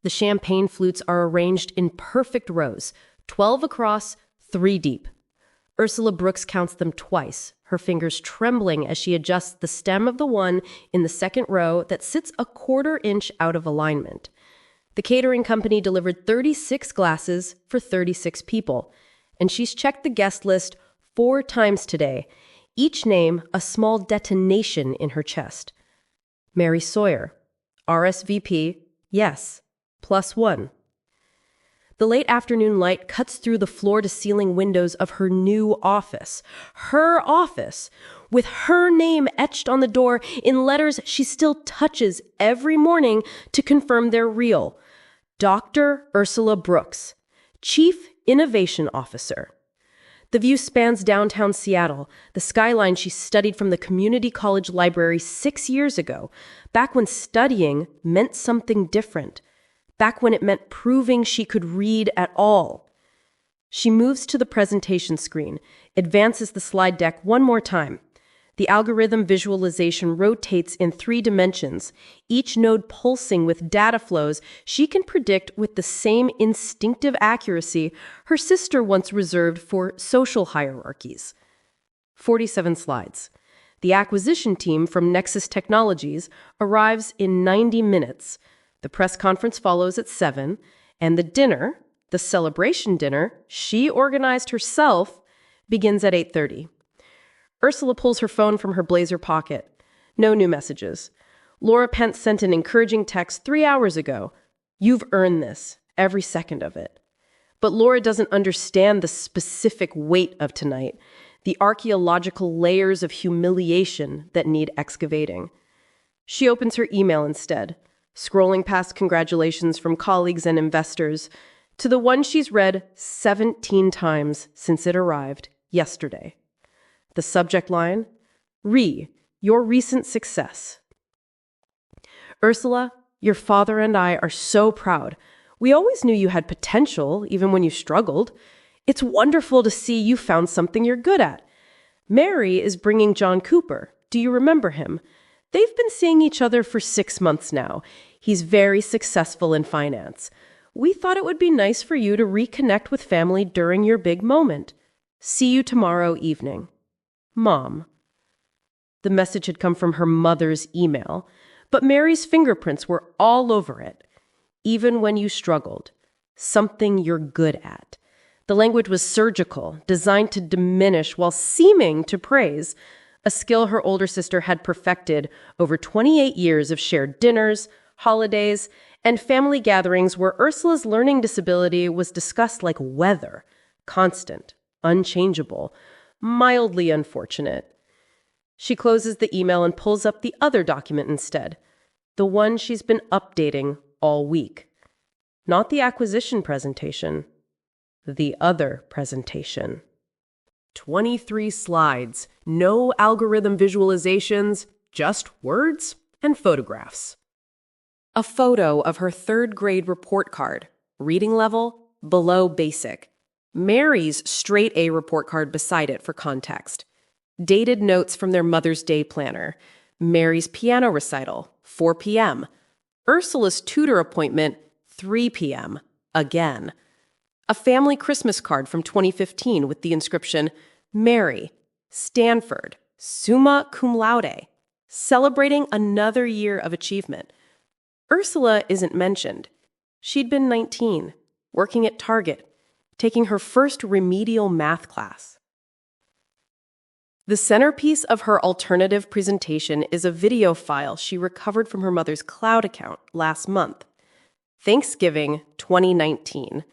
The champagne flutes are arranged in perfect rows, 12 across, 3 deep. Ursula Brooks counts them twice, her fingers trembling as she adjusts the stem of the one in the second row that sits a quarter inch out of alignment. The catering company delivered 36 glasses for 36 people, and she's checked the guest list 4 times today, each name a small detonation in her chest. Mary Sawyer, RSVP, yes, +1. The late afternoon light cuts through the floor-to-ceiling windows of her new office. Her office, with her name etched on the door in letters she still touches every morning to confirm they're real. Dr. Ursula Brooks, Chief Innovation Officer. The view spans downtown Seattle, the skyline she studied from the community college library 6 years ago, back when studying meant something different. Back when it meant proving she could read at all. She moves to the presentation screen, advances the slide deck one more time. The algorithm visualization rotates in 3 dimensions, each node pulsing with data flows she can predict with the same instinctive accuracy her sister once reserved for social hierarchies. 47 slides. The acquisition team from Nexus Technologies arrives in 90 minutes. The press conference follows at 7, and the dinner, the celebration dinner she organized herself, begins at 8:30. Ursula pulls her phone from her blazer pocket. No new messages. Laura Pence sent an encouraging text 3 hours ago. You've earned this, every second of it. But Laura doesn't understand the specific weight of tonight, the archaeological layers of humiliation that need excavating. She opens her email instead, scrolling past congratulations from colleagues and investors to the one she's read 17 times since it arrived yesterday. The subject line, your recent success. Ursula, your father and I are so proud. We always knew you had potential, even when you struggled. It's wonderful to see you found something you're good at. Mary is bringing John Cooper. Do you remember him? They've been seeing each other for 6 months now. He's very successful in finance. We thought it would be nice for you to reconnect with family during your big moment. See you tomorrow evening. Mom. The message had come from her mother's email, but Mary's fingerprints were all over it. Even when you struggled. Something you're good at. The language was surgical, designed to diminish while seeming to praise, a skill her older sister had perfected over 28 years of shared dinners, holidays, and family gatherings where Ursula's learning disability was discussed like weather, constant, unchangeable, mildly unfortunate. She closes the email and pulls up the other document instead, the one she's been updating all week. Not the acquisition presentation, the other presentation. 23 slides, no algorithm visualizations, just words and photographs. A photo of her 3rd grade report card, reading level below basic. Mary's straight A report card beside it for context. Dated notes from their Mother's Day planner. Mary's piano recital, 4 p.m. Ursula's tutor appointment, 3 p.m. Again. A family Christmas card from 2015 with the inscription, Mary, Stanford, summa cum laude, celebrating another year of achievement. Ursula isn't mentioned. She'd been 19, working at Target, taking her first remedial math class. The centerpiece of her alternative presentation is a video file she recovered from her mother's cloud account last month. Thanksgiving 2019.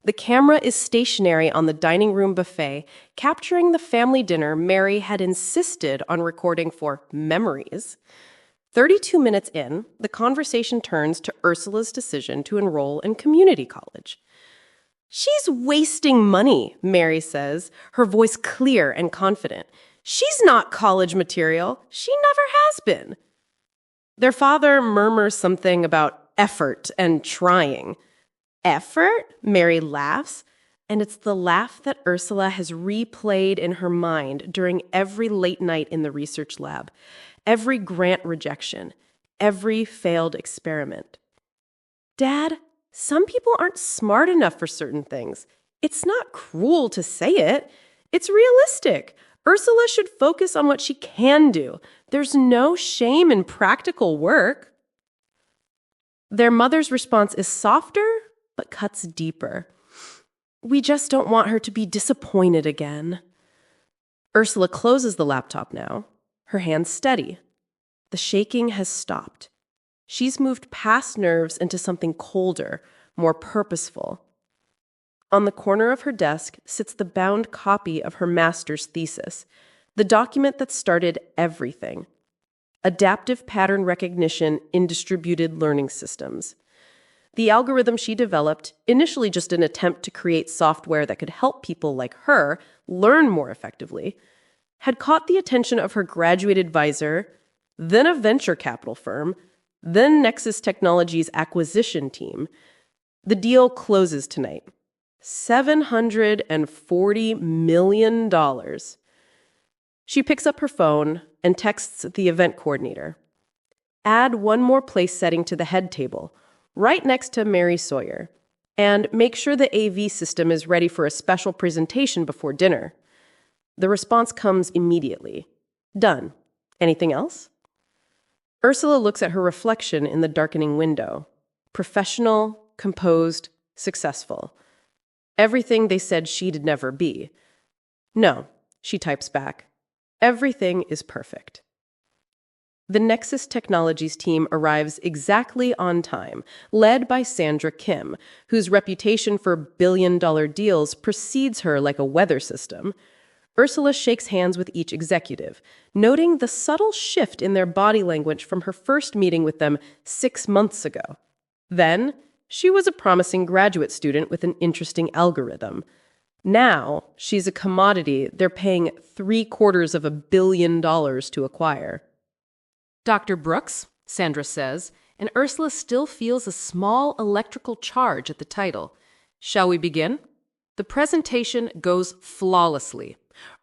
The camera is stationary on the dining room buffet, capturing the family dinner Mary had insisted on recording for memories. 32 minutes in, the conversation turns to Ursula's decision to enroll in community college. She's wasting money, Mary says, her voice clear and confident. She's not college material. She never has been. Their father murmurs something about effort and trying. Effort? Mary laughs, and it's the laugh that Ursula has replayed in her mind during every late night in the research lab, every grant rejection, every failed experiment. Dad, some people aren't smart enough for certain things. It's not cruel to say it. It's realistic. Ursula should focus on what she can do. There's no shame in practical work. Their mother's response is softer, but cuts deeper. We just don't want her to be disappointed again. Ursula closes the laptop now, her hands steady. The shaking has stopped. She's moved past nerves into something colder, more purposeful. On the corner of her desk sits the bound copy of her master's thesis, the document that started everything. Adaptive pattern recognition in distributed learning systems. The algorithm she developed, initially just an attempt to create software that could help people like her learn more effectively, had caught the attention of her graduate advisor, then a venture capital firm, then Nexus Technologies acquisition team. The deal closes tonight. $740 million. She picks up her phone and texts the event coordinator. Add one more place setting to the head table, right next to Mary Sawyer, and make sure the AV system is ready for a special presentation before dinner. The response comes immediately. Done. Anything else? Ursula looks at her reflection in the darkening window. Professional, composed, successful. Everything they said she'd never be. No, she types back. Everything is perfect. The Nexus Technologies team arrives exactly on time, led by Sandra Kim, whose reputation for billion-dollar deals precedes her like a weather system. Ursula shakes hands with each executive, noting the subtle shift in their body language from her first meeting with them 6 months ago. Then, she was a promising graduate student with an interesting algorithm. Now, she's a commodity they're paying $750 million to acquire. Dr. Brooks, Sandra says, and Ursula still feels a small electrical charge at the title. Shall we begin? The presentation goes flawlessly.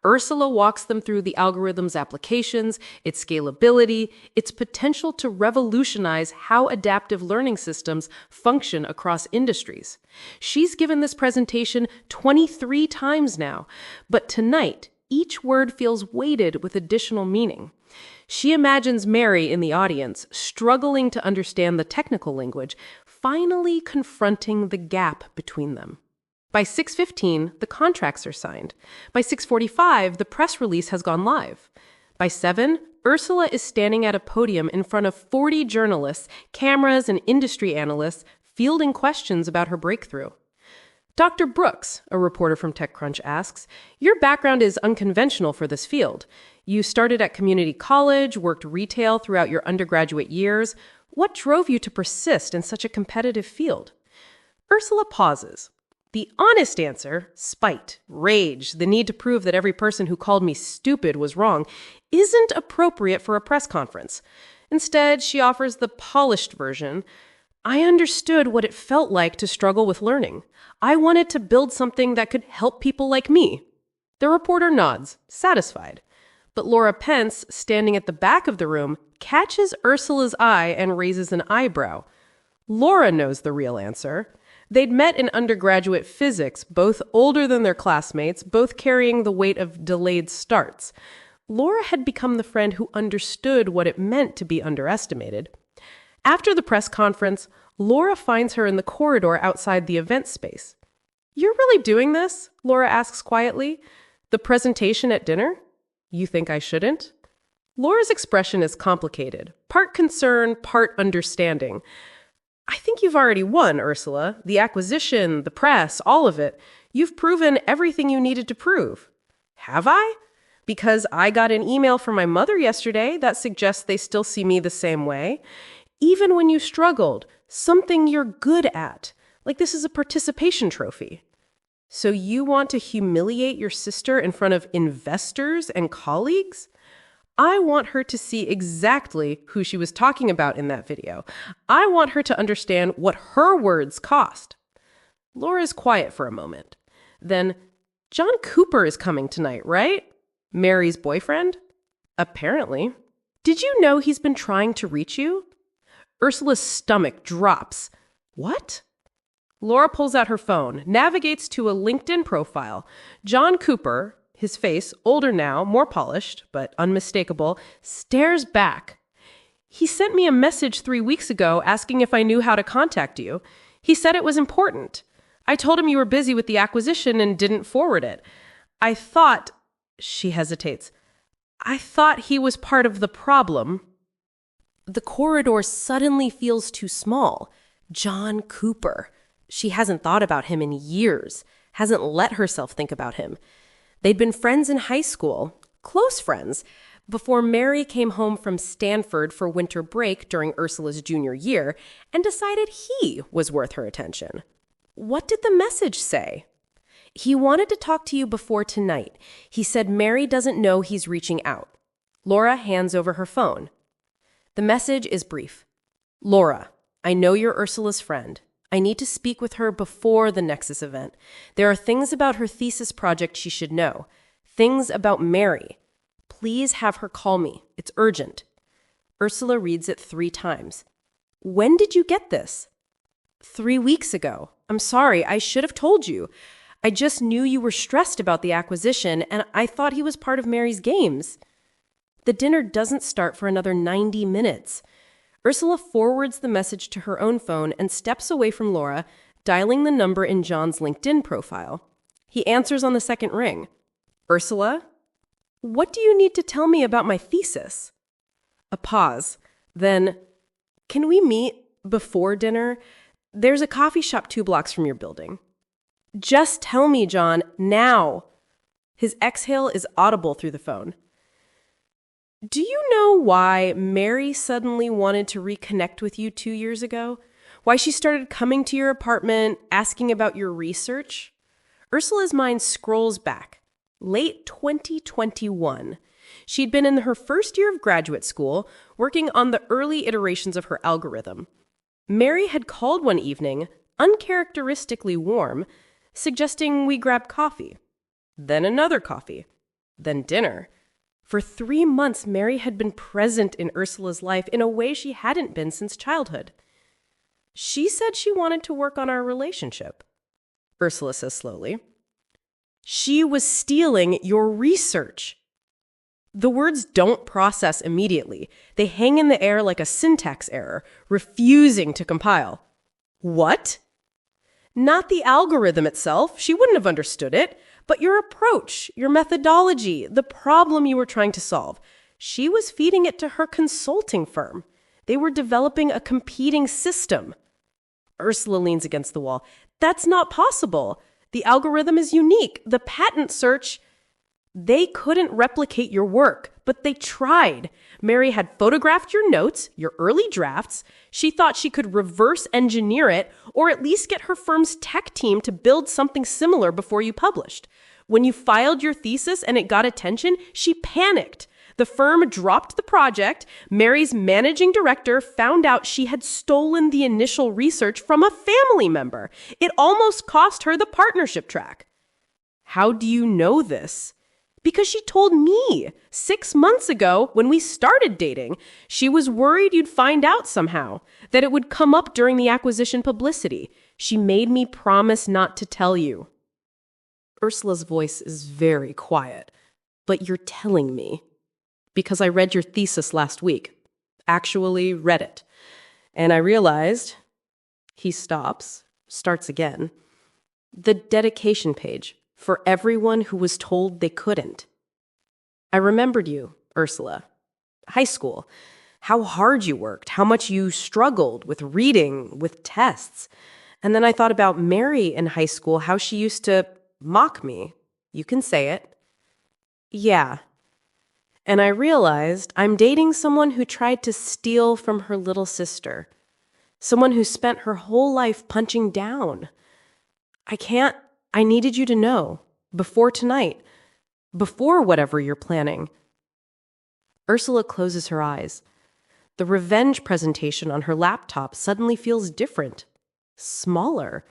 Ursula walks them through the algorithm's applications, its scalability, its potential to revolutionize how adaptive learning systems function across industries. She's given this presentation 23 times now, but tonight, each word feels weighted with additional meaning. She imagines Mary in the audience, struggling to understand the technical language, finally confronting the gap between them. By 6:15, the contracts are signed. By 6:45, the press release has gone live. By 7, Ursula is standing at a podium in front of 40 journalists, cameras, and industry analysts fielding questions about her breakthrough. Dr. Brooks, a reporter from TechCrunch asks, your background is unconventional for this field. You started at community college, worked retail throughout your undergraduate years. What drove you to persist in such a competitive field? Ursula pauses. The honest answer, spite, rage, the need to prove that every person who called me stupid was wrong, isn't appropriate for a press conference. Instead, she offers the polished version. I understood what it felt like to struggle with learning. I wanted to build something that could help people like me. The reporter nods, satisfied. But Laura Pence, standing at the back of the room, catches Ursula's eye and raises an eyebrow. Laura knows the real answer. They'd met in undergraduate physics, both older than their classmates, both carrying the weight of delayed starts. Laura had become the friend who understood what it meant to be underestimated. After the press conference, Laura finds her in the corridor outside the event space. You're really doing this? Laura asks quietly. The presentation at dinner? You think I shouldn't? Laura's expression is complicated, part concern, part understanding. I think you've already won, Ursula. The acquisition, the press, all of it. You've proven everything you needed to prove. Have I? Because I got an email from my mother yesterday that suggests they still see me the same way. Even when you struggled, something you're good at. Like this is a participation trophy. So you want to humiliate your sister in front of investors and colleagues? I want her to see exactly who she was talking about in that video. I want her to understand what her words cost. Laura's quiet for a moment. Then, John Cooper is coming tonight, right? Mary's boyfriend? Apparently. Did you know he's been trying to reach you? Ursula's stomach drops. What? Laura pulls out her phone, navigates to a LinkedIn profile. John Cooper, his face, older now, more polished, but unmistakable, stares back. He sent me a message 3 weeks ago asking if I knew how to contact you. He said it was important. I told him you were busy with the acquisition and didn't forward it. I thought, she hesitates, I thought he was part of the problem. The corridor suddenly feels too small. John Cooper. She hasn't thought about him in years, hasn't let herself think about him. They'd been friends in high school, close friends, before Mary came home from Stanford for winter break during Ursula's junior year and decided he was worth her attention. What did the message say? He wanted to talk to you before tonight. He said Mary doesn't know he's reaching out. Laura hands over her phone. The message is brief. Laura, I know you're Ursula's friend. I need to speak with her before the Nexus event. There are things about her thesis project she should know. Things about Mary. Please have her call me. It's urgent. Ursula reads it 3 times. When did you get this? 3 weeks ago. I'm sorry, I should have told you. I just knew you were stressed about the acquisition, and I thought he was part of Mary's games. The dinner doesn't start for another 90 minutes. Ursula forwards the message to her own phone and steps away from Laura, dialing the number in John's LinkedIn profile. He answers on the second ring. Ursula? What do you need to tell me about my thesis? A pause. Then, can we meet before dinner? There's a coffee shop 2 blocks from your building. Just tell me, John, now. His exhale is audible through the phone. Do you know why Mary suddenly wanted to reconnect with you 2 years ago? Why she started coming to your apartment, asking about your research? Ursula's mind scrolls back. Late 2021. She'd been in her first year of graduate school, working on the early iterations of her algorithm. Mary had called one evening, uncharacteristically warm, suggesting we grab coffee. Then another coffee. Then dinner. For 3 months, Mary had been present in Ursula's life in a way she hadn't been since childhood. She said she wanted to work on our relationship. Ursula says slowly. She was stealing your research. The words don't process immediately. They hang in the air like a syntax error, refusing to compile. What? Not the algorithm itself. She wouldn't have understood it. But your approach, your methodology, the problem you were trying to solve. She was feeding it to her consulting firm. They were developing a competing system. Ursula leans against the wall. That's not possible. The algorithm is unique. The patent search, they couldn't replicate your work, but they tried. Mary had photographed your notes, your early drafts. She thought she could reverse engineer it, or at least get her firm's tech team to build something similar before you published. When you filed your thesis and it got attention, she panicked. The firm dropped the project. Mary's managing director found out she had stolen the initial research from a family member. It almost cost her the partnership track. How do you know this? Because she told me 6 months ago when we started dating. She was worried you'd find out somehow, that it would come up during the acquisition publicity. She made me promise not to tell you. Ursula's voice is very quiet. But you're telling me. Because I read your thesis last week. Actually read it. And I realized, he stops, starts again, the dedication page for everyone who was told they couldn't. I remembered you, Ursula. High school. How hard you worked, how much you struggled with reading, with tests. And then I thought about Mary in high school, how she used to mock me. You can say it. Yeah. And I realized I'm dating someone who tried to steal from her little sister. Someone who spent her whole life punching down. I needed you to know. Before tonight. Before whatever you're planning. Ursula closes her eyes. The revenge presentation on her laptop suddenly feels different. Smaller.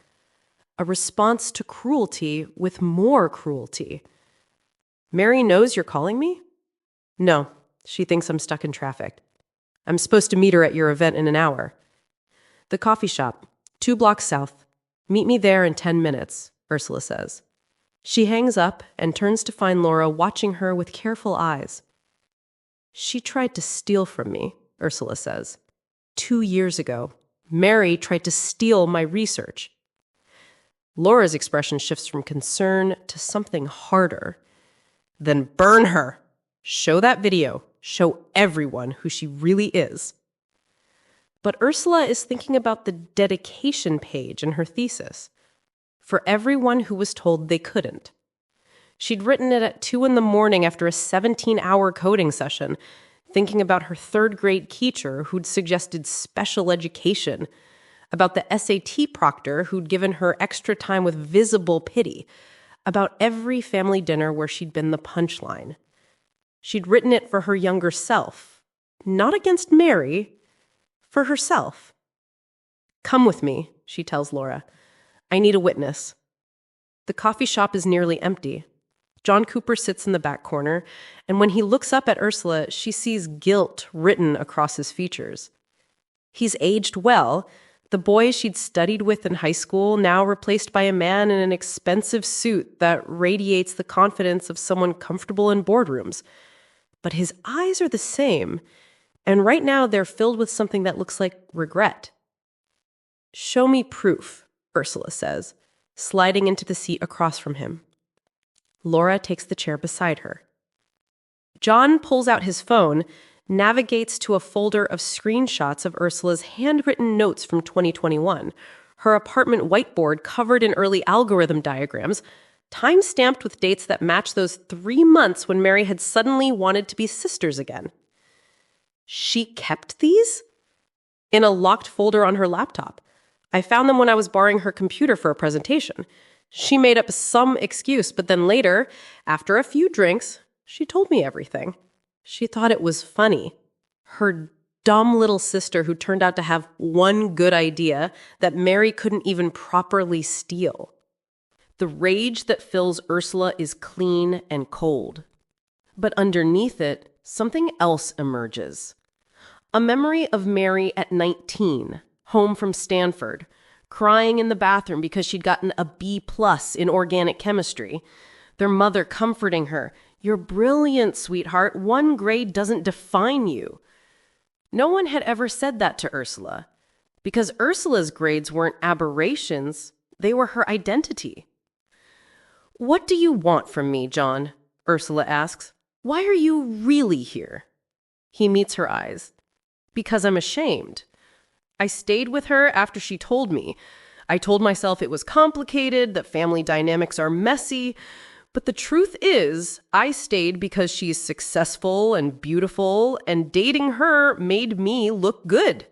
A response to cruelty with more cruelty. Mary knows you're calling me? No, she thinks I'm stuck in traffic. I'm supposed to meet her at your event in an hour. The coffee shop, 2 blocks south. Meet me there in 10 minutes, Ursula says. She hangs up and turns to find Laura watching her with careful eyes. She tried to steal from me, Ursula says. 2 years ago, Mary tried to steal my research. Laura's expression shifts from concern to something harder. Then burn her. Show that video. Show everyone who she really is. But Ursula is thinking about the dedication page in her thesis. For everyone who was told they couldn't. She'd written it at 2 a.m. after a 17-hour coding session, thinking about her third-grade teacher who'd suggested special education, about the SAT proctor who'd given her extra time with visible pity, about every family dinner where she'd been the punchline. She'd written it for her younger self, not against Mary, for herself. Come with me, she tells Laura. I need a witness. The coffee shop is nearly empty. John Cooper sits in the back corner, and when he looks up at Ursula, she sees guilt written across his features. He's aged well. The boy she'd studied with in high school, now replaced by a man in an expensive suit that radiates the confidence of someone comfortable in boardrooms. But his eyes are the same, and right now they're filled with something that looks like regret. Show me proof, Ursula says, sliding into the seat across from him. Laura takes the chair beside her. John pulls out his phone, navigates to a folder of screenshots of Ursula's handwritten notes from 2021, her apartment whiteboard covered in early algorithm diagrams, time-stamped with dates that match those 3 months when Mary had suddenly wanted to be sisters again. She kept these? In a locked folder on her laptop. I found them when I was borrowing her computer for a presentation. She made up some excuse, but then later, after a few drinks, she told me everything. She thought it was funny. Her dumb little sister who turned out to have one good idea that Mary couldn't even properly steal. The rage that fills Ursula is clean and cold. But underneath it, something else emerges. A memory of Mary at 19, home from Stanford, crying in the bathroom because she'd gotten a B+ in organic chemistry. Their mother comforting her, "You're brilliant, sweetheart. 1 grade doesn't define you." No one had ever said that to Ursula, because Ursula's grades weren't aberrations, they were her identity. "What do you want from me, John?" Ursula asks. "Why are you really here?" He meets her eyes. "Because I'm ashamed. I stayed with her after she told me. I told myself it was complicated, that family dynamics are messy. But the truth is, I stayed because she's successful and beautiful, and dating her made me look good.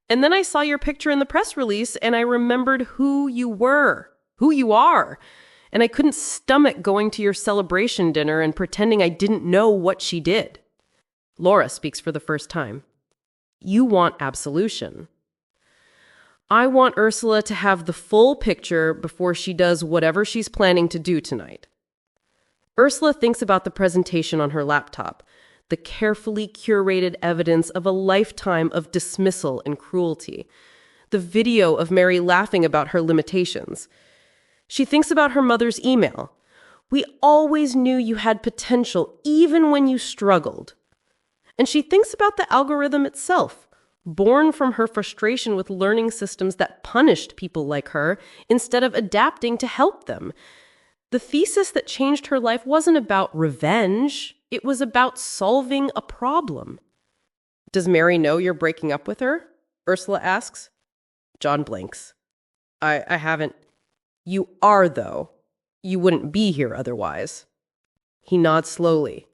And then I saw your picture in the press release, and I remembered who you were, who you are. And I couldn't stomach going to your celebration dinner and pretending I didn't know what she did." Laura speaks for the first time. "You want absolution." "I want Ursula to have the full picture before she does whatever she's planning to do tonight." Ursula thinks about the presentation on her laptop, the carefully curated evidence of a lifetime of dismissal and cruelty, the video of Mary laughing about her limitations. She thinks about her mother's email. "We always knew you had potential, even when you struggled." And she thinks about the algorithm itself, born from her frustration with learning systems that punished people like her instead of adapting to help them. The thesis that changed her life wasn't about revenge. It was about solving a problem. "Does Mary know you're breaking up with her?" Ursula asks. John blinks. I haven't. "You are, though. You wouldn't be here otherwise." He nods slowly.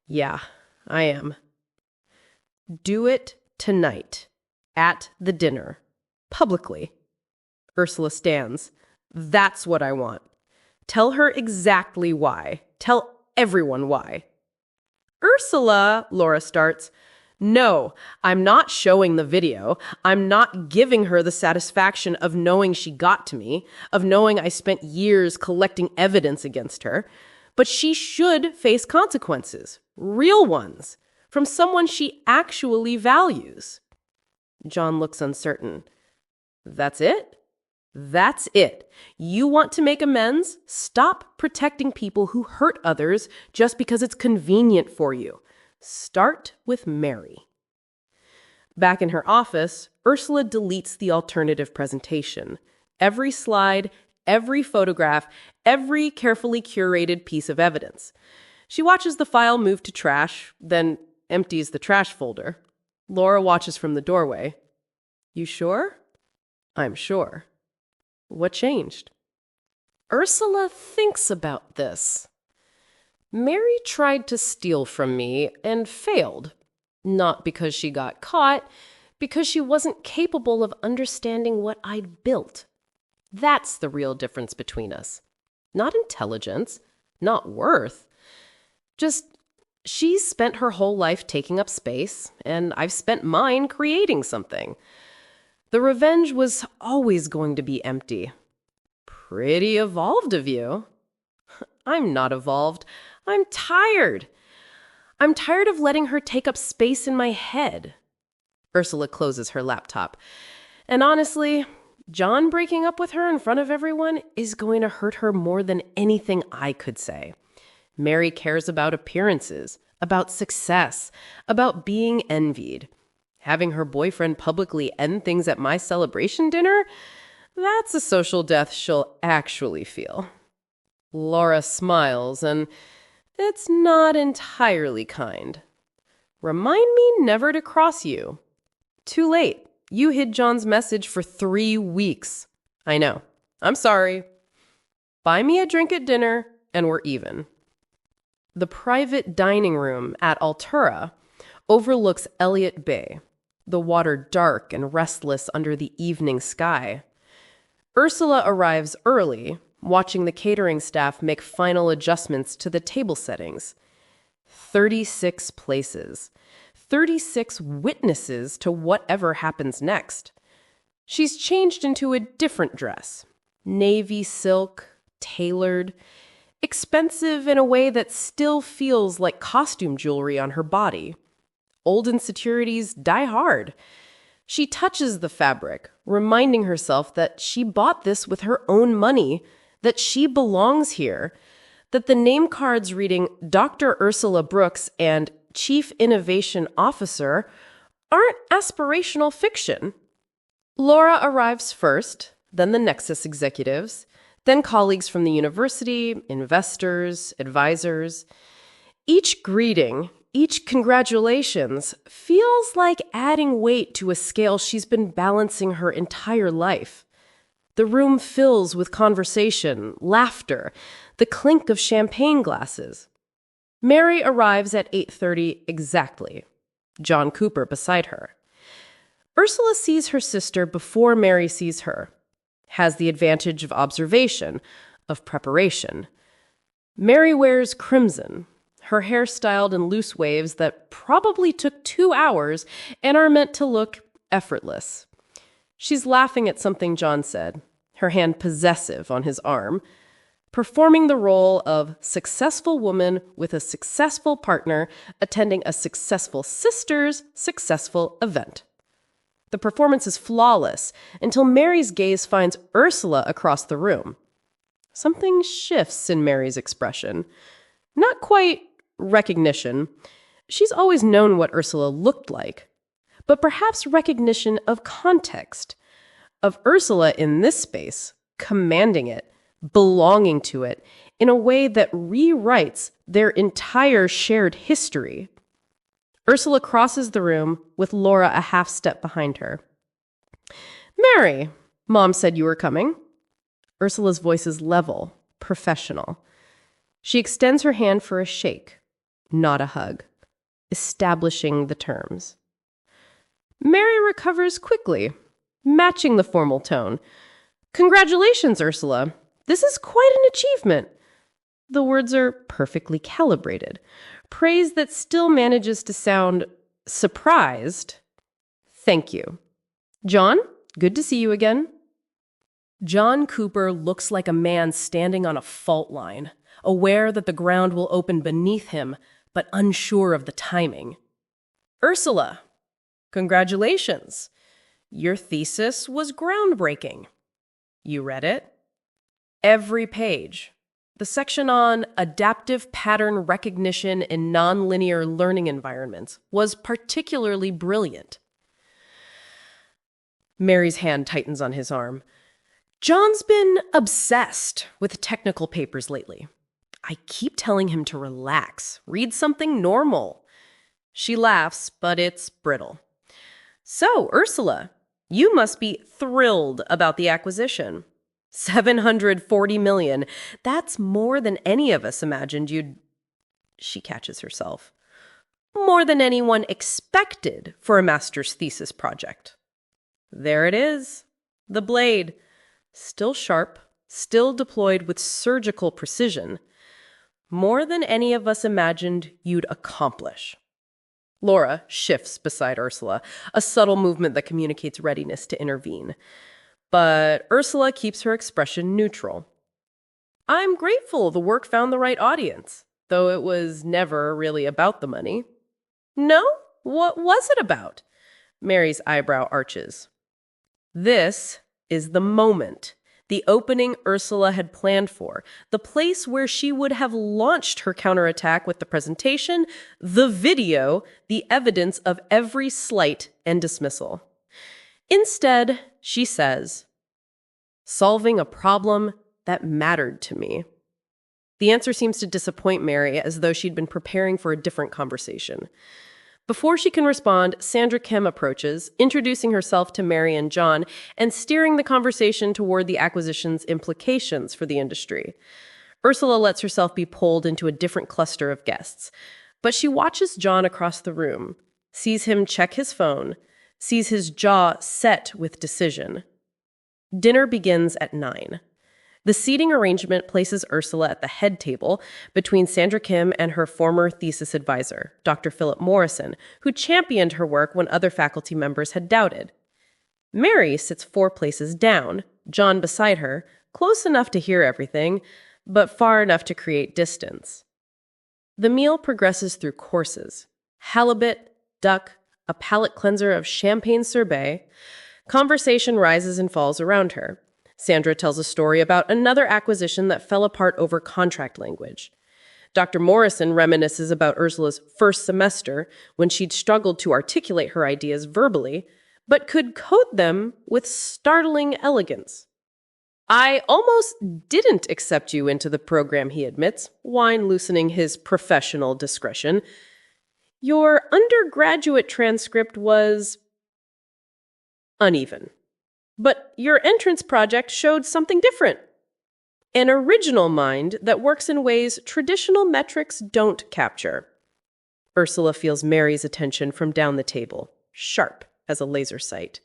"Yeah, I am." "Do it tonight, at the dinner, publicly." Ursula stands. "That's what I want. Tell her exactly why. Tell everyone why." "Ursula," Laura starts. "No, I'm not showing the video. I'm not giving her the satisfaction of knowing she got to me, of knowing I spent years collecting evidence against her. But she should face consequences, real ones, from someone she actually values." John looks uncertain. That's it? That's it. You want to make amends? Stop protecting people who hurt others just because it's convenient for you. Start with Mary. Back in her office, Ursula deletes the alternative presentation. Every slide, every photograph, every carefully curated piece of evidence. She watches the file move to trash, then empties the trash folder. Laura watches from the doorway. You sure? I'm sure. What changed? Ursula thinks about this. Mary tried to steal from me and failed. Not because she got caught, because she wasn't capable of understanding what I'd built. That's the real difference between us. Not intelligence, not worth. Just, she's spent her whole life taking up space, and I've spent mine creating something. The revenge was always going to be empty. Pretty evolved of you. I'm not evolved. I'm tired. I'm tired of letting her take up space in my head. Ursula closes her laptop. And honestly, John breaking up with her in front of everyone is going to hurt her more than anything I could say. Mary cares about appearances, about success, about being envied. Having her boyfriend publicly end things at my celebration dinner? That's a social death she'll actually feel. Laura smiles, and it's not entirely kind. Remind me never to cross you. Too late. You hid John's message for 3 weeks. I know. I'm sorry. Buy me a drink at dinner, and we're even. The private dining room at Altura overlooks Elliott Bay, the water dark and restless under the evening sky. Ursula arrives early, watching the catering staff make final adjustments to the table settings. 36 places. 36 witnesses to whatever happens next. She's changed into a different dress. Navy silk, tailored, expensive in a way that still feels like costume jewelry on her body. Old insecurities die hard. She touches the fabric, reminding herself that she bought this with her own money, that she belongs here, that the name cards reading Dr. Ursula Brooks and Chief Innovation Officer aren't aspirational fiction. Laura arrives first, then the Nexus executives, then colleagues from the university, investors, advisors. Each greeting, each congratulations feels like adding weight to a scale she's been balancing her entire life. The room fills with conversation, laughter, the clink of champagne glasses. Mary arrives at 8:30 exactly, John Cooper beside her. Ursula sees her sister before Mary sees her, has the advantage of observation, of preparation. Mary wears crimson, her hair styled in loose waves that probably took 2 hours and are meant to look effortless. She's laughing at something John said, her hand possessive on his arm, performing the role of successful woman with a successful partner attending a successful sister's successful event. The performance is flawless until Mary's gaze finds Ursula across the room. Something shifts in Mary's expression. Not quite recognition. She's always known what Ursula looked like, but perhaps recognition of context, of Ursula in this space, commanding it, belonging to it, in a way that rewrites their entire shared history. Ursula crosses the room with Laura a half step behind her. Mary, Mom said you were coming. Ursula's voice is level, professional. She extends her hand for a shake, not a hug, establishing the terms. Mary recovers quickly, matching the formal tone. Congratulations, Ursula. This is quite an achievement. The words are perfectly calibrated. Praise that still manages to sound surprised. Thank you. John, good to see you again. John Cooper looks like a man standing on a fault line, aware that the ground will open beneath him, but unsure of the timing. Ursula, congratulations. Your thesis was groundbreaking. You read it? Every page. The section on adaptive pattern recognition in nonlinear learning environments was particularly brilliant. Mary's hand tightens on his arm. John's been obsessed with technical papers lately. I keep telling him to relax, read something normal. She laughs, but it's brittle. So, Ursula, you must be thrilled about the acquisition. $740 million. That's more than any of us imagined you'd... She catches herself. More than anyone expected for a master's thesis project. There it is. The blade. Still sharp, still deployed with surgical precision. More than any of us imagined you'd accomplish. Laura shifts beside Ursula, a subtle movement that communicates readiness to intervene. But Ursula keeps her expression neutral. I'm grateful the work found the right audience, though it was never really about the money. No? What was it about? Mary's eyebrow arches. This is the moment, the opening Ursula had planned for, the place where she would have launched her counterattack with the presentation, the video, the evidence of every slight and dismissal. Instead, she says, solving a problem that mattered to me. The answer seems to disappoint Mary, as though she'd been preparing for a different conversation. Before she can respond, Sandra Kim approaches, introducing herself to Mary and John and steering the conversation toward the acquisition's implications for the industry. Ursula lets herself be pulled into a different cluster of guests, but she watches John across the room, sees him check his phone, sees his jaw set with decision. Dinner begins at 9. The seating arrangement places Ursula at the head table between Sandra Kim and her former thesis advisor, Dr. Philip Morrison, who championed her work when other faculty members had doubted. Mary sits 4 places down, John beside her, close enough to hear everything, but far enough to create distance. The meal progresses through courses: halibut, duck, a palate cleanser of champagne sorbet. Conversation rises and falls around her. Sandra tells a story about another acquisition that fell apart over contract language. Dr. Morrison reminisces about Ursula's first semester when she'd struggled to articulate her ideas verbally, but could code them with startling elegance. I almost didn't accept you into the program, he admits, wine loosening his professional discretion. Your undergraduate transcript was uneven. But your entrance project showed something different. An original mind that works in ways traditional metrics don't capture. Ursula feels Mary's attention from down the table, sharp as a laser sight.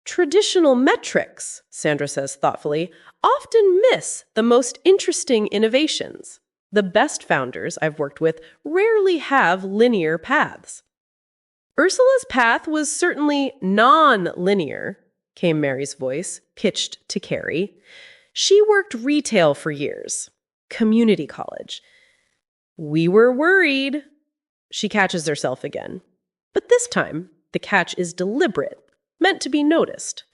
Traditional metrics, Sandra says thoughtfully, often miss the most interesting innovations. The best founders I've worked with rarely have linear paths. Ursula's path was certainly non-linear, came Mary's voice, pitched to Carrie. She worked retail for years, community college. We were worried. She catches herself again. But this time, the catch is deliberate, meant to be noticed.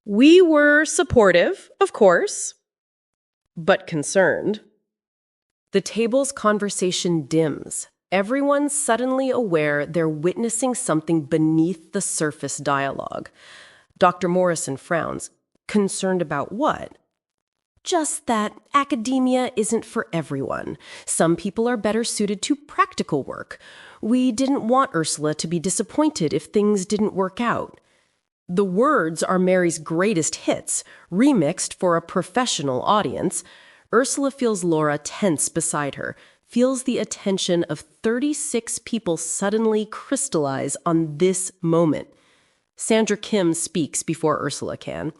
We were supportive, of course, but concerned. The table's conversation dims. Everyone's suddenly aware they're witnessing something beneath the surface dialogue. Dr. Morrison frowns. Concerned about what? Just that academia isn't for everyone. Some people are better suited to practical work. We didn't want Ursula to be disappointed if things didn't work out. The words are Mary's greatest hits, remixed for a professional audience. Ursula feels Laura tense beside her, feels the attention of 36 people suddenly crystallize on this moment. Sandra Kim speaks before Ursula can.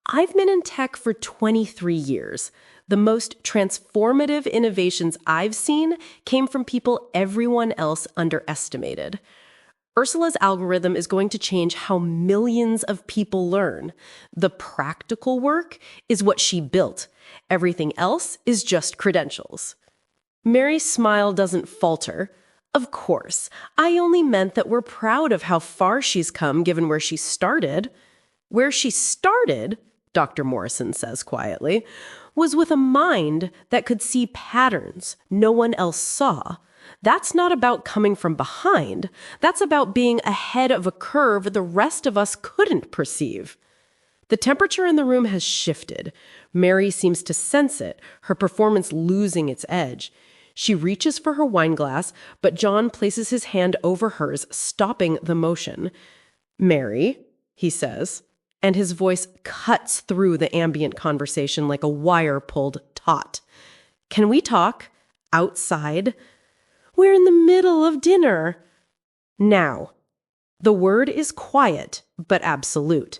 I've been in tech for 23 years. The most transformative innovations I've seen came from people everyone else underestimated. Ursula's algorithm is going to change how millions of people learn. The practical work is what she built. Everything else is just credentials. Mary's smile doesn't falter. Of course, I only meant that we're proud of how far she's come given where she started. Where she started, Dr. Morrison says quietly, was with a mind that could see patterns no one else saw. That's not about coming from behind. That's about being ahead of a curve the rest of us couldn't perceive. The temperature in the room has shifted. Mary seems to sense it, her performance losing its edge. She reaches for her wine glass, but John places his hand over hers, stopping the motion. "Mary," he says, and his voice cuts through the ambient conversation like a wire pulled taut. "Can we talk outside? We're in the middle of dinner." Now. The word is quiet, but absolute.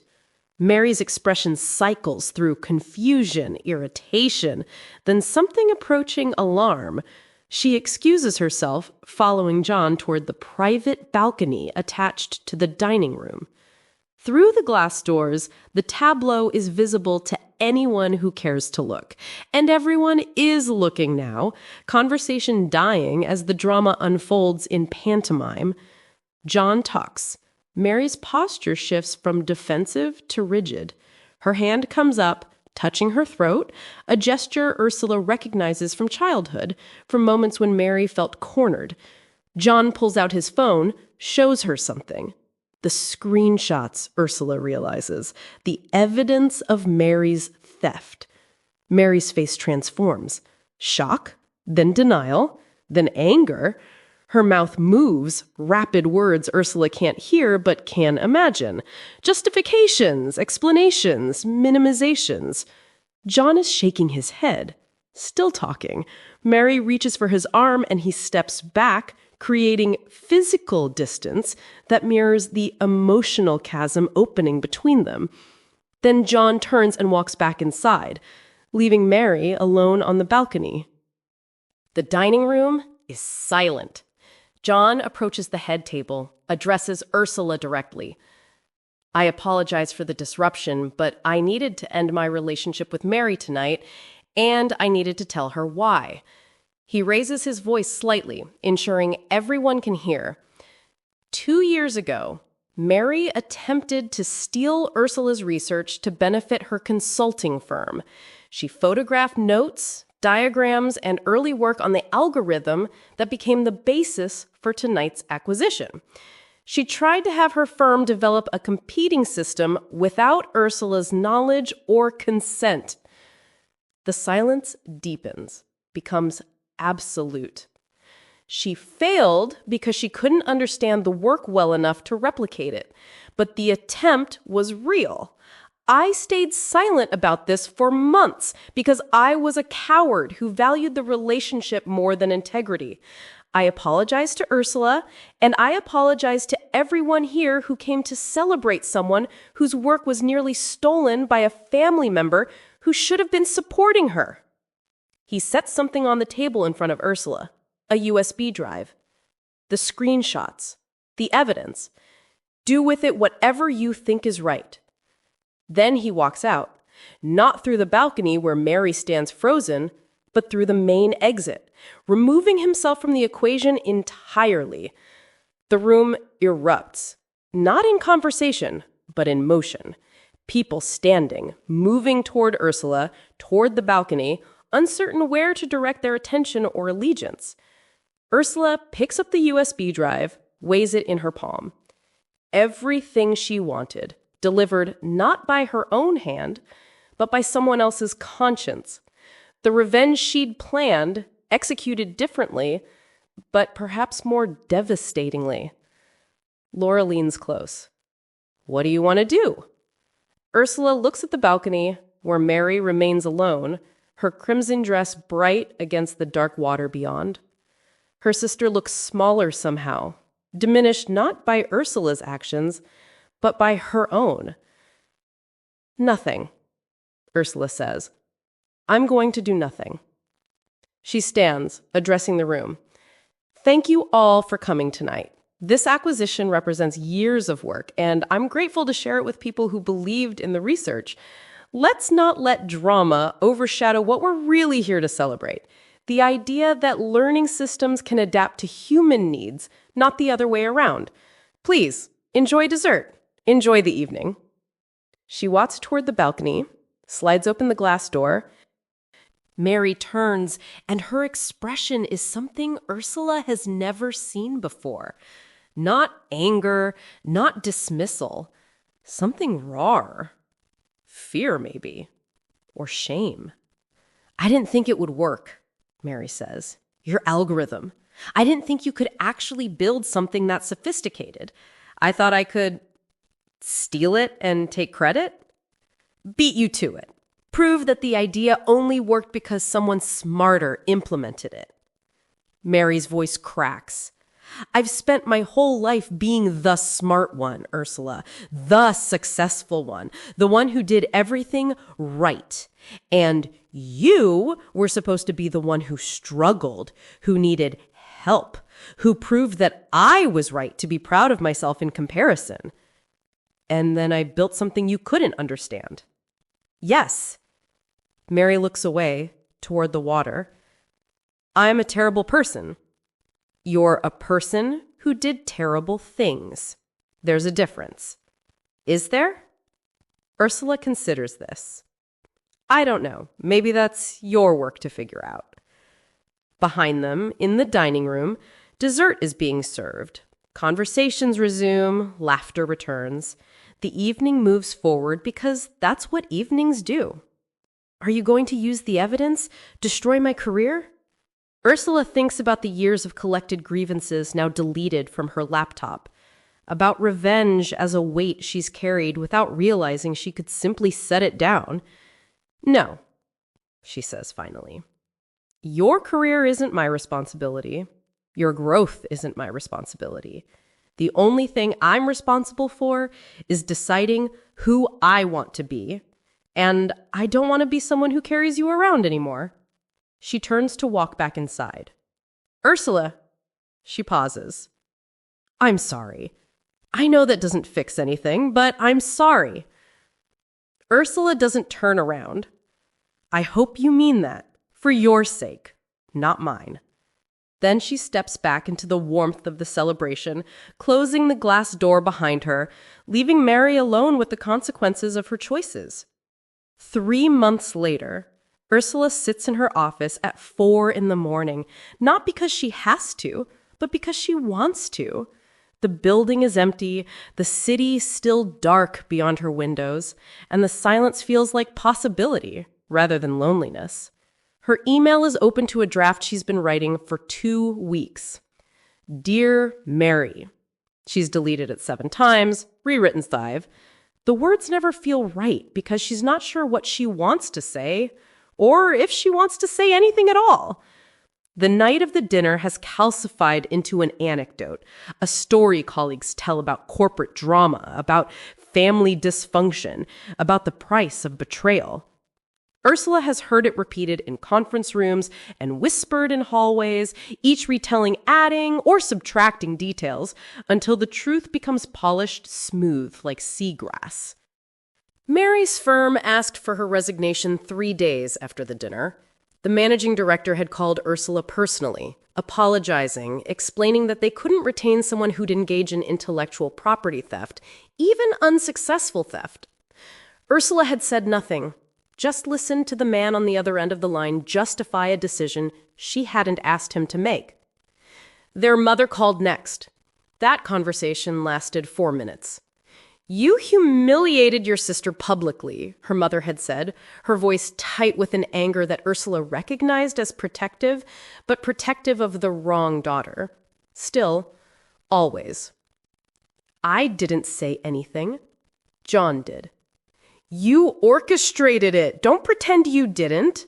Mary's expression cycles through confusion, irritation, then something approaching alarm. She excuses herself, following John toward the private balcony attached to the dining room. Through the glass doors, the tableau is visible to anyone who cares to look. And everyone is looking now, conversation dying as the drama unfolds in pantomime. John talks. Mary's posture shifts from defensive to rigid. Her hand comes up, touching her throat, a gesture Ursula recognizes from childhood, from moments when Mary felt cornered. John pulls out his phone, shows her something. The screenshots, Ursula realizes, the evidence of Mary's theft. Mary's face transforms. Shock, then denial, then anger. Her mouth moves, rapid words Ursula can't hear but can imagine. Justifications, explanations, minimizations. John is shaking his head, still talking. Mary reaches for his arm and he steps back, creating physical distance that mirrors the emotional chasm opening between them. Then John turns and walks back inside, leaving Mary alone on the balcony. The dining room is silent. John approaches the head table, addresses Ursula directly. "I apologize for the disruption, but I needed to end my relationship with Mary tonight, and I needed to tell her why." He raises his voice slightly, ensuring everyone can hear. 2 years ago, Mary attempted to steal Ursula's research to benefit her consulting firm. She photographed notes, diagrams, and early work on the algorithm that became the basis for tonight's acquisition. She tried to have her firm develop a competing system without Ursula's knowledge or consent. The silence deepens, becomes absolute. She failed because she couldn't understand the work well enough to replicate it, but the attempt was real. I stayed silent about this for months because I was a coward who valued the relationship more than integrity. I apologize to Ursula, and I apologize to everyone here who came to celebrate someone whose work was nearly stolen by a family member who should have been supporting her. He sets something on the table in front of Ursula, a USB drive. The screenshots, the evidence. Do with it whatever you think is right. Then he walks out, not through the balcony where Mary stands frozen, but through the main exit, removing himself from the equation entirely. The room erupts, not in conversation, but in motion. People standing, moving toward Ursula, toward the balcony, uncertain where to direct their attention or allegiance. Ursula picks up the USB drive, weighs it in her palm. Everything she wanted, delivered not by her own hand, but by someone else's conscience. The revenge she'd planned, executed differently, but perhaps more devastatingly. Laura leans close. "What do you want to do?" Ursula looks at the balcony, where Mary remains alone, her crimson dress bright against the dark water beyond. Her sister looks smaller somehow, diminished not by Ursula's actions, but by her own. "Nothing," Ursula says. "I'm going to do nothing." She stands, addressing the room. "Thank you all for coming tonight. This acquisition represents years of work, and I'm grateful to share it with people who believed in the research. Let's not let drama overshadow what we're really here to celebrate. The idea that learning systems can adapt to human needs, not the other way around. Please, enjoy dessert. Enjoy the evening. She walks toward the balcony, slides open the glass door. Mary turns, and her expression is something Ursula has never seen before. Not anger, not dismissal. Something raw. Fear, maybe. Or shame. I didn't think it would work, Mary says. Your algorithm. I didn't think you could actually build something that sophisticated. I thought I could steal it and take credit? Beat you to it. Prove that the idea only worked because someone smarter implemented it. Mary's voice cracks. I've spent my whole life being the smart one, Ursula, the successful one, the one who did everything right. And you were supposed to be the one who struggled, who needed help, who proved that I was right to be proud of myself in comparison. And then I built something you couldn't understand. Yes. Mary looks away toward the water. I'm a terrible person. You're a person who did terrible things. There's a difference. Is there? Ursula considers this. I don't know. Maybe that's your work to figure out. Behind them, in the dining room, dessert is being served. Conversations resume, laughter returns. The evening moves forward because that's what evenings do. Are you going to use the evidence? Destroy my career? Ursula thinks about the years of collected grievances now deleted from her laptop, about revenge as a weight she's carried without realizing she could simply set it down. No, she says finally. Your career isn't my responsibility. Your growth isn't my responsibility. The only thing I'm responsible for is deciding who I want to be, and I don't want to be someone who carries you around anymore. She turns to walk back inside. Ursula, she pauses. I'm sorry. I know that doesn't fix anything, but I'm sorry. Ursula doesn't turn around. I hope you mean that, for your sake, not mine. Then she steps back into the warmth of the celebration, closing the glass door behind her, leaving Mary alone with the consequences of her choices. 3 months later, Ursula sits in her office at 4 a.m, not because she has to, but because she wants to. The building is empty, the city still dark beyond her windows, and the silence feels like possibility rather than loneliness. Her email is open to a draft she's been writing for 2 weeks. Dear Mary. She's deleted it 7 times, rewritten 5. The words never feel right because she's not sure what she wants to say, or if she wants to say anything at all. The night of the dinner has calcified into an anecdote, a story colleagues tell about corporate drama, about family dysfunction, about the price of betrayal. Ursula has heard it repeated in conference rooms and whispered in hallways, each retelling adding or subtracting details until the truth becomes polished smooth like seagrass. Mary's firm asked for her resignation 3 days after the dinner. The managing director had called Ursula personally, apologizing, explaining that they couldn't retain someone who'd engage in intellectual property theft, even unsuccessful theft. Ursula had said nothing, just listened to the man on the other end of the line justify a decision she hadn't asked him to make. Their mother called next. That conversation lasted 4 minutes. You humiliated your sister publicly, her mother had said, her voice tight with an anger that Ursula recognized as protective, but protective of the wrong daughter. Still, always. I didn't say anything. John did. You orchestrated it. Don't pretend you didn't.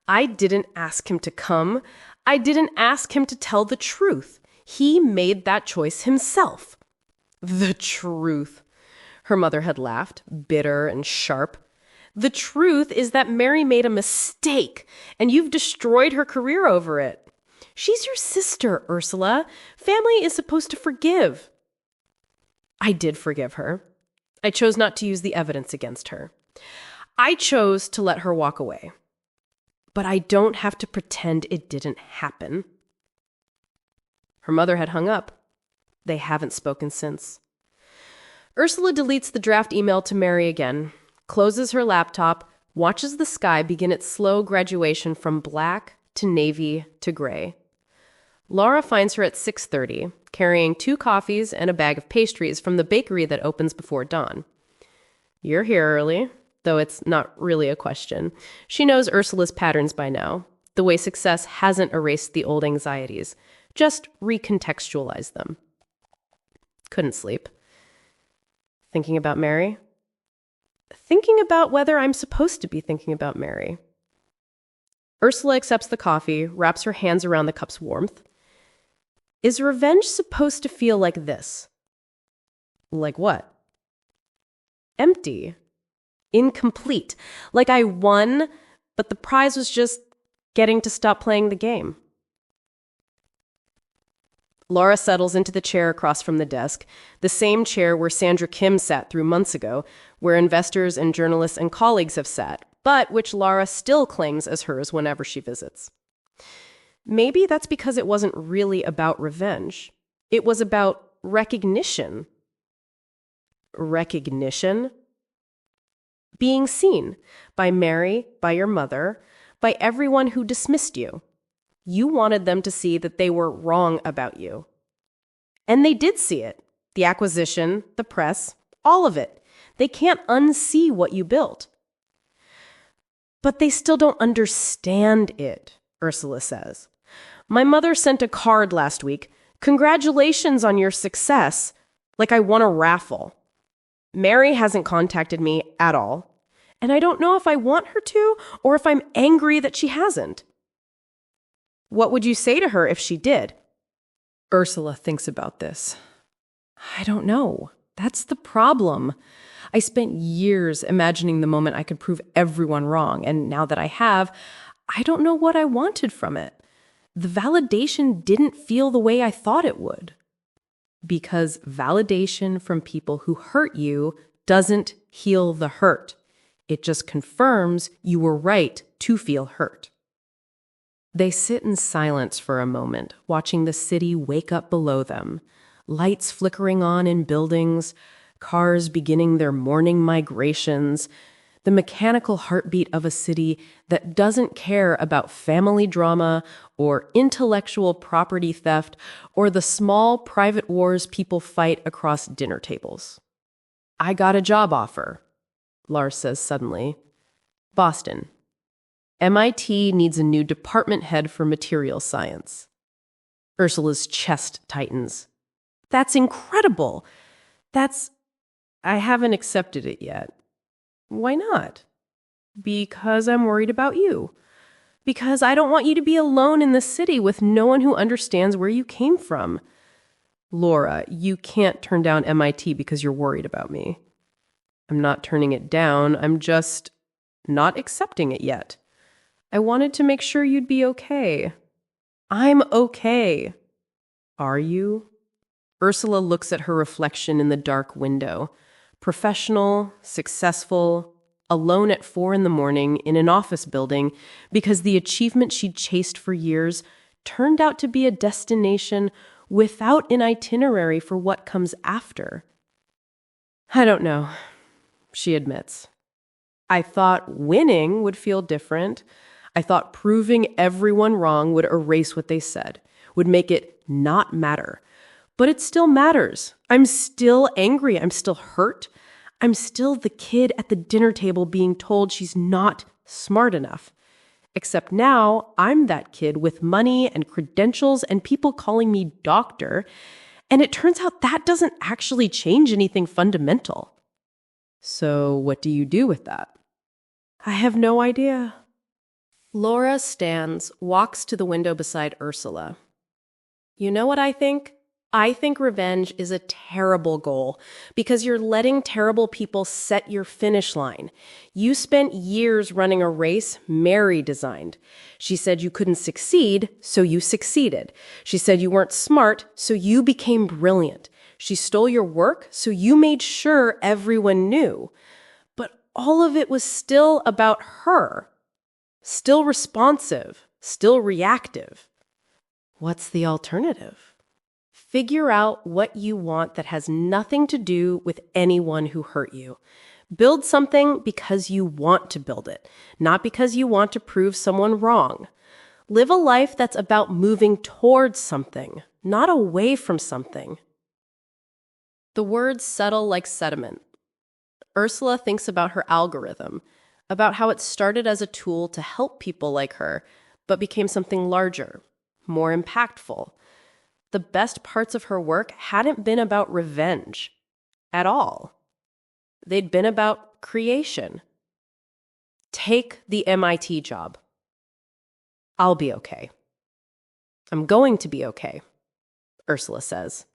I didn't ask him to come. I didn't ask him to tell the truth. He made that choice himself. The truth. Her mother had laughed, bitter and sharp. The truth is that Mary made a mistake, and you've destroyed her career over it. She's your sister, Ursula. Family is supposed to forgive. I did forgive her. I chose not to use the evidence against her. I chose to let her walk away. but I don't have to pretend it didn't happen. Her mother had hung up. They haven't spoken since. Ursula deletes the draft email to Mary again, closes her laptop, watches the sky begin its slow graduation from black to navy to gray. Laura finds her at 6:30, carrying 2 coffees and a bag of pastries from the bakery that opens before dawn. "You're here early," though it's not really a question. She knows Ursula's patterns by now, the way success hasn't erased the old anxieties, just recontextualized them. Couldn't sleep. Thinking about Mary? Thinking about whether I'm supposed to be thinking about Mary. Ursula accepts the coffee, wraps her hands around the cup's warmth. Is revenge supposed to feel like this? Like what? Empty. Incomplete. Like I won, but the prize was just getting to stop playing the game. Laura settles into the chair across from the desk, the same chair where Sandra Kim sat through months ago, where investors and journalists and colleagues have sat, but which Laura still claims as hers whenever she visits. Maybe that's because it wasn't really about revenge. It was about recognition. Recognition? Being seen by Mary, by your mother, by everyone who dismissed you. You wanted them to see that they were wrong about you. And they did see it. The acquisition, the press, all of it. They can't unsee what you built. But they still don't understand it, Ursula says. My mother sent a card last week. Congratulations on your success. Like I won a raffle. Mary hasn't contacted me at all. And I don't know if I want her to or if I'm angry that she hasn't. What would you say to her if she did? Ursula thinks about this. I don't know. That's the problem. I spent years imagining the moment I could prove everyone wrong, and now that I have, I don't know what I wanted from it. The validation didn't feel the way I thought it would. Because validation from people who hurt you doesn't heal the hurt. It just confirms you were right to feel hurt. They sit in silence for a moment, watching the city wake up below them, lights flickering on in buildings, cars beginning their morning migrations, the mechanical heartbeat of a city that doesn't care about family drama or intellectual property theft or the small private wars people fight across dinner tables. I got a job offer, Lars says suddenly. Boston. MIT needs a new department head for material science. Ursula's chest tightens. That's incredible. I haven't accepted it yet. Why not? Because I'm worried about you. Because I don't want you to be alone in the city with no one who understands where you came from. Laura, you can't turn down MIT because you're worried about me. I'm not turning it down. I'm just not accepting it yet. I wanted to make sure you'd be okay. I'm okay. Are you? Ursula looks at her reflection in the dark window. Professional, successful, alone at 4 a.m. in an office building because the achievement she'd chased for years turned out to be a destination without an itinerary for what comes after. I don't know, she admits. I thought winning would feel different. I thought proving everyone wrong would erase what they said, would make it not matter. But it still matters. I'm still angry. I'm still hurt. I'm still the kid at the dinner table being told she's not smart enough. Except now I'm that kid with money and credentials and people calling me doctor. And it turns out that doesn't actually change anything fundamental. So what do you do with that? I have no idea. Laura stands, walks to the window beside Ursula. You know what I think? I think revenge is a terrible goal because you're letting terrible people set your finish line. You spent years running a race Mary designed. She said you couldn't succeed, so you succeeded. She said you weren't smart, so you became brilliant. She stole your work, so you made sure everyone knew. But all of it was still about her. still responsive, still reactive. What's the alternative? Figure out what you want that has nothing to do with anyone who hurt you. Build something because you want to build it, not because you want to prove someone wrong. Live a life that's about moving towards something, not away from something. The words settle like sediment. Ursula thinks about her algorithm, about how it started as a tool to help people like her, but became something larger, more impactful. The best parts of her work hadn't been about revenge at all. They'd been about creation. Take the MIT job. I'll be okay. I'm going to be okay, Ursula says.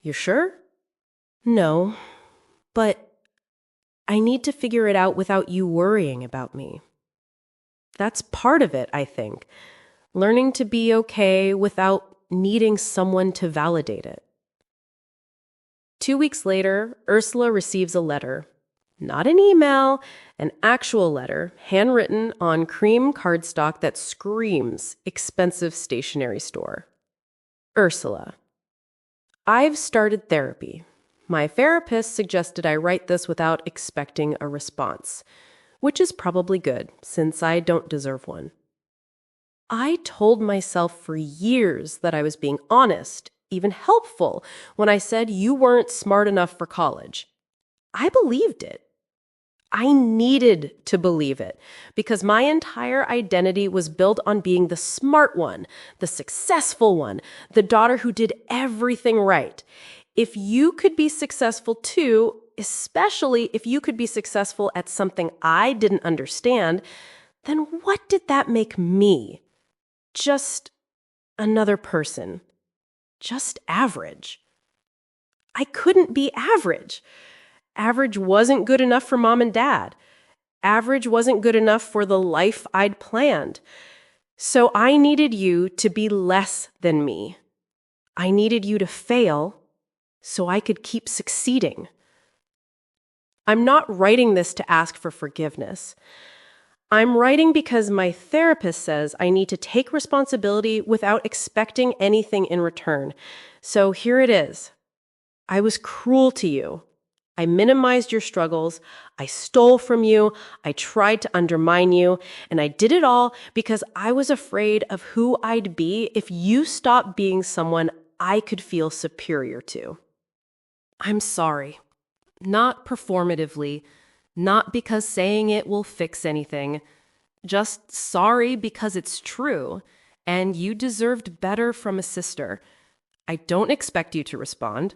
You're sure? No, but I need to figure it out without you worrying about me. That's part of it, I think. Learning to be okay without needing someone to validate it. 2 weeks later, Ursula receives a letter. Not an email, an actual letter, handwritten on cream cardstock that screams expensive stationery store. Ursula, I've started therapy. My therapist suggested I write this without expecting a response, which is probably good, since I don't deserve one. I told myself for years that I was being honest, even helpful, when I said you weren't smart enough for college. I believed it. I needed to believe it, because my entire identity was built on being the smart one, the successful one, the daughter who did everything right. If you could be successful too, especially if you could be successful at something I didn't understand, then what did that make me? Just another person. Just average. I couldn't be average. Average wasn't good enough for mom and dad. Average wasn't good enough for the life I'd planned. So I needed you to be less than me. I needed you to fail so I could keep succeeding. I'm not writing this to ask for forgiveness. I'm writing because my therapist says I need to take responsibility without expecting anything in return. So here it is. I was cruel to you. I minimized your struggles. I stole from you. I tried to undermine you. And I did it all because I was afraid of who I'd be if you stopped being someone I could feel superior to. I'm sorry. Not performatively. Not because saying it will fix anything. Just sorry because it's true. And you deserved better from a sister. I don't expect you to respond.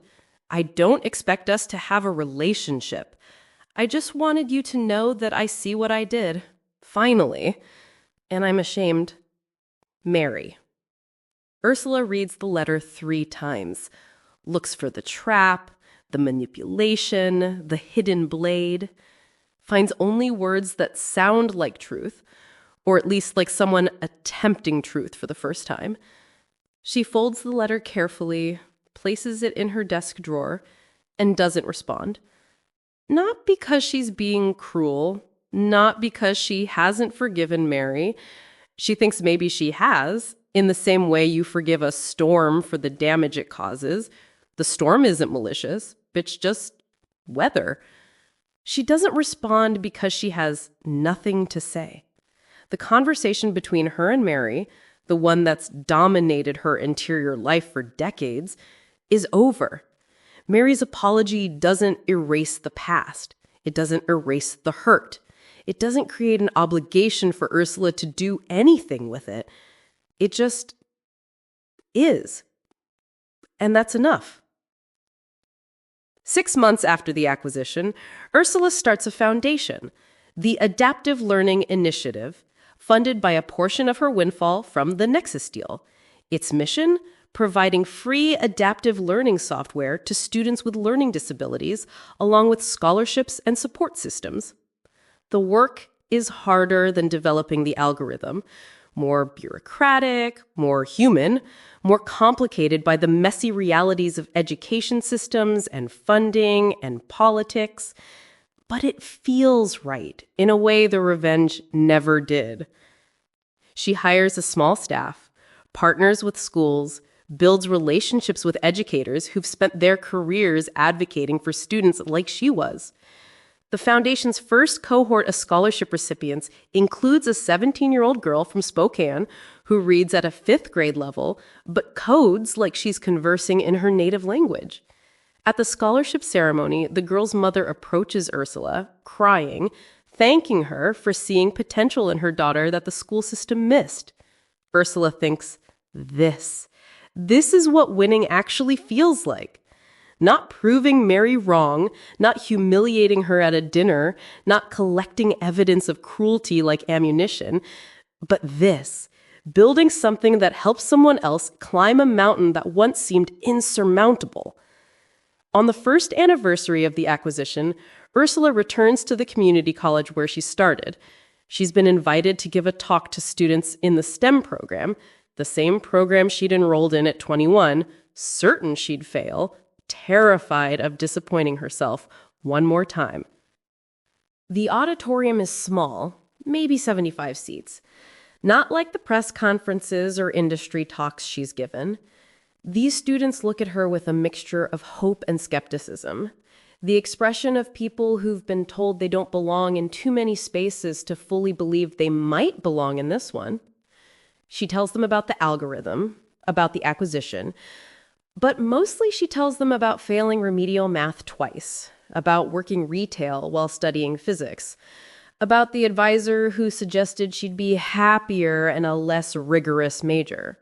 I don't expect us to have a relationship. I just wanted you to know that I see what I did. Finally. And I'm ashamed. Mary. Ursula reads the letter 3 times. Looks for the trap, the manipulation, the hidden blade. Finds only words that sound like truth, or at least like someone attempting truth for the first time. She folds the letter carefully, places it in her desk drawer, and doesn't respond. Not because she's being cruel, not because she hasn't forgiven Mary. She thinks maybe she has, in the same way you forgive a storm for the damage it causes. The storm isn't malicious, it's just weather. She doesn't respond because she has nothing to say. The conversation between her and Mary, the one that's dominated her interior life for decades, is over. Mary's apology doesn't erase the past. It doesn't erase the hurt. It doesn't create an obligation for Ursula to do anything with it. It just is. And that's enough. 6 months after the acquisition, Ursula starts a foundation, the Adaptive Learning Initiative, funded by a portion of her windfall from the Nexus deal. Its mission? Providing free adaptive learning software to students with learning disabilities, along with scholarships and support systems. The work is harder than developing the algorithm, more bureaucratic, more human, more complicated by the messy realities of education systems and funding and politics. but it feels right in a way the revenge never did. She hires a small staff, partners with schools, builds relationships with educators who've spent their careers advocating for students like she was. The foundation's first cohort of scholarship recipients includes a 17-year-old girl from Spokane who reads at a 5th grade level, but codes like she's conversing in her native language. At the scholarship ceremony, the girl's mother approaches Ursula, crying, thanking her for seeing potential in her daughter that the school system missed. Ursula thinks, this is what winning actually feels like. Not proving Mary wrong, not humiliating her at a dinner, not collecting evidence of cruelty like ammunition, but this, building something that helps someone else climb a mountain that once seemed insurmountable. On the first anniversary of the acquisition, Ursula returns to the community college where she started. She's been invited to give a talk to students in the STEM program, the same program she'd enrolled in at 21, certain she'd fail, terrified of disappointing herself one more time. The auditorium is small, maybe 75 seats. Not like the press conferences or industry talks she's given. These students look at her with a mixture of hope and skepticism, the expression of people who've been told they don't belong in too many spaces to fully believe they might belong in this one. She tells them about the algorithm, about the acquisition, but mostly she tells them about failing remedial math twice, about working retail while studying physics, about the advisor who suggested she'd be happier in a less rigorous major,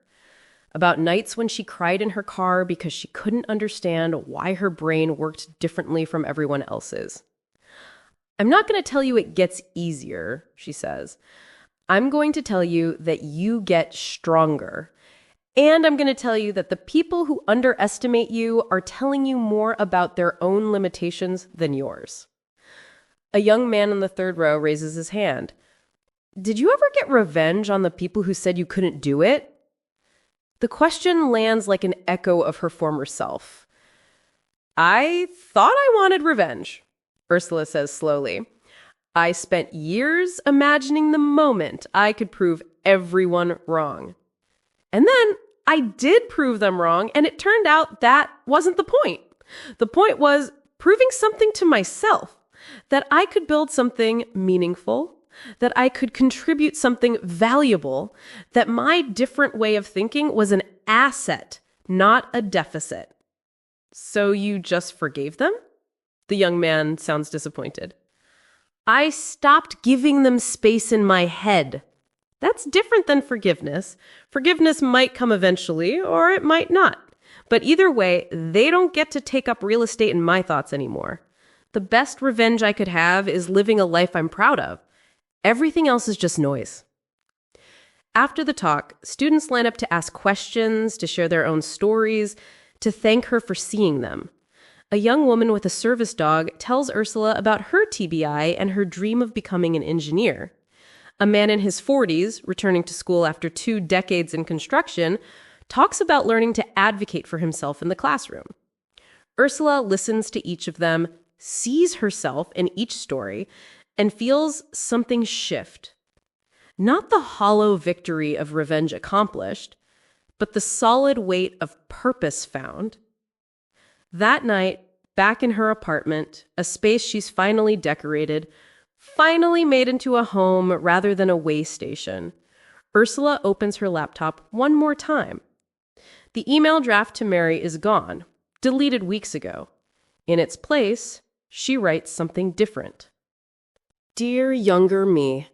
about nights when she cried in her car because she couldn't understand why her brain worked differently from everyone else's. I'm not going to tell you it gets easier, she says. I'm going to tell you that you get stronger. And I'm going to tell you that the people who underestimate you are telling you more about their own limitations than yours. A young man in the 3rd row raises his hand. Did you ever get revenge on the people who said you couldn't do it? The question lands like an echo of her former self. I thought I wanted revenge, Ursula says slowly. I spent years imagining the moment I could prove everyone wrong. And then I did prove them wrong, and it turned out that wasn't the point. The point was proving something to myself, that I could build something meaningful, that I could contribute something valuable, that my different way of thinking was an asset, not a deficit. So you just forgave them? The young man sounds disappointed. I stopped giving them space in my head. That's different than forgiveness. Forgiveness might come eventually, or it might not. But either way, they don't get to take up real estate in my thoughts anymore. The best revenge I could have is living a life I'm proud of. Everything else is just noise. After the talk, students line up to ask questions, to share their own stories, to thank her for seeing them. A young woman with a service dog tells Ursula about her TBI and her dream of becoming an engineer. A man in his 40s, returning to school after 2 decades in construction, talks about learning to advocate for himself in the classroom. Ursula listens to each of them, sees herself in each story, and feels something shift. Not the hollow victory of revenge accomplished, but the solid weight of purpose found. That night, back in her apartment, a space she's finally decorated, finally made into a home rather than a way station, Ursula opens her laptop one more time. The email draft to Mary is gone, deleted weeks ago. In its place, she writes something different. Dear younger me,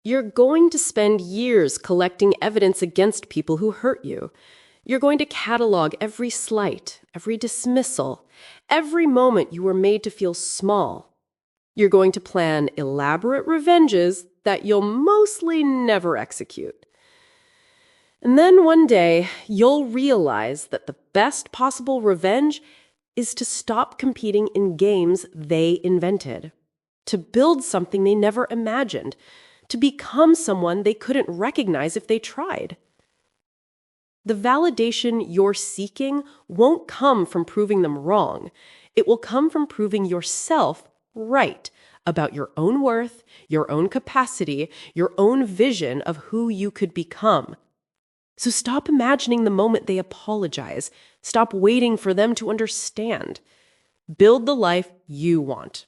you're going to spend years collecting evidence against people who hurt you. You're going to catalog every slight, every dismissal, every moment you were made to feel small. You're going to plan elaborate revenges that you'll mostly never execute. And then one day, you'll realize that the best possible revenge is to stop competing in games they invented, to build something they never imagined, to become someone they couldn't recognize if they tried. The validation you're seeking won't come from proving them wrong. It will come from proving yourself right about your own worth, your own capacity, your own vision of who you could become. So stop imagining the moment they apologize. Stop waiting for them to understand. Build the life you want.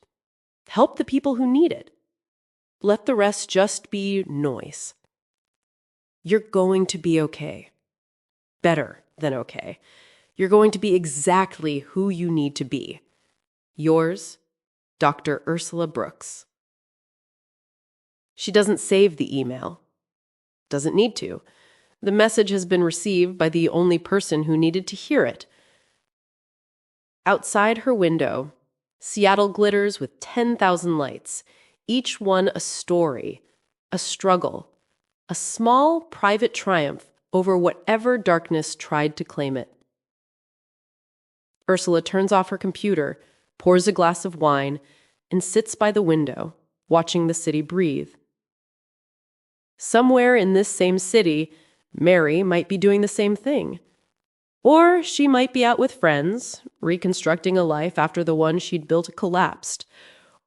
Help the people who need it. Let the rest just be noise. You're going to be okay. Better than okay. You're going to be exactly who you need to be. Yours, Dr. Ursula Brooks. She doesn't save the email. Doesn't need to. The message has been received by the only person who needed to hear it. Outside her window, Seattle glitters with 10,000 lights, each one a story, a struggle, a small private triumph over whatever darkness tried to claim it. Ursula turns off her computer, pours a glass of wine, and sits by the window, watching the city breathe. Somewhere in this same city, Mary might be doing the same thing. Or she might be out with friends, reconstructing a life after the one she'd built collapsed.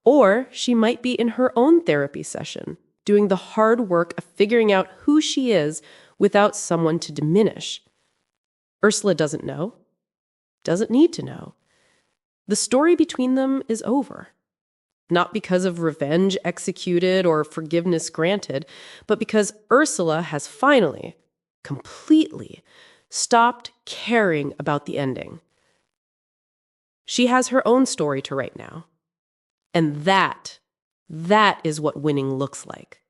Or she might be in her own therapy session, doing the hard work of figuring out who she is without someone to diminish. Ursula doesn't know. Doesn't need to know. The story between them is over. Not because of revenge executed or forgiveness granted, but because Ursula has finally, completely, stopped caring about the ending. She has her own story to write now. And that is what winning looks like.